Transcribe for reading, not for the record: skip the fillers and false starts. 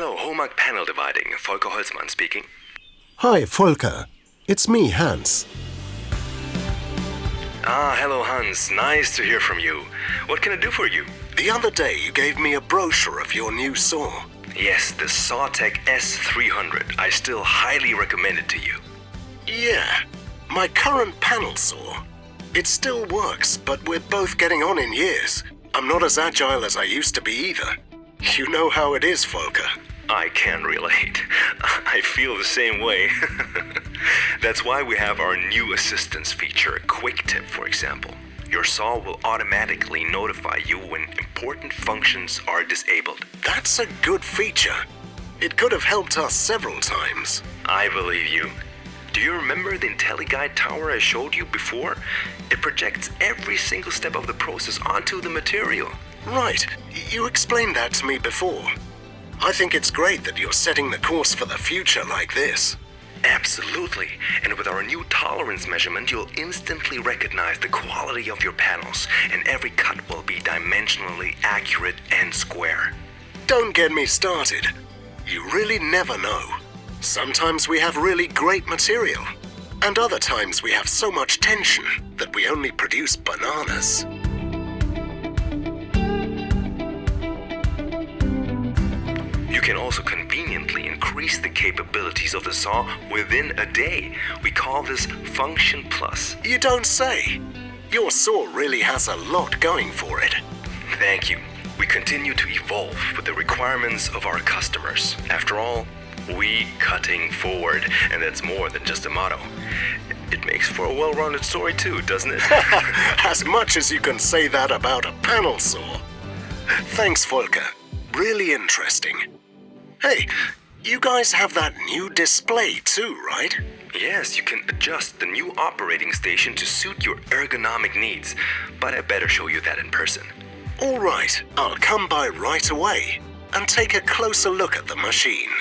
Hello, HOMAG panel dividing. Volker Holzmann speaking. Hi, Volker. It's me, Hans. Hello Hans. Nice to hear from you. What can I do for you? The other day you gave me a brochure of your new saw. Yes, the SAWTEQ S-300. I still highly recommend it to you. Yeah, my current panel saw. It still works, but we're both getting on in years. I'm not as agile as I used to be either. You know how it is, Volker. I can relate. I feel the same way. That's why we have our new assistance feature, Quick Tip, for example. Your saw will automatically notify you when important functions are disabled. That's a good feature. It could have helped us several times. I believe you. Do you remember the IntelliGuide tower I showed you before? It projects every single step of the process onto the material. Right, you explained that to me before. I think it's great that you're setting the course for the future like this. Absolutely. And with our new tolerance measurement, you'll instantly recognize the quality of your panels, and every cut will be dimensionally accurate and square. Don't get me started. You really never know. Sometimes we have really great material, and other times we have so much tension that we only produce bananas. You can also conveniently increase the capabilities of the saw within a day. We call this Function Plus. You don't say. Your saw really has a lot going for it. Thank you. We continue to evolve with the requirements of our customers. After all, we cutting forward, and that's more than just a motto. It makes for a well-rounded story too, doesn't it? As much as you can say that about a panel saw. Thanks, Volker. Really interesting. Hey, you guys have that new display too, right? Yes, you can adjust the new operating station to suit your ergonomic needs, but I better show you that in person. All right, I'll come by right away and take a closer look at the machine.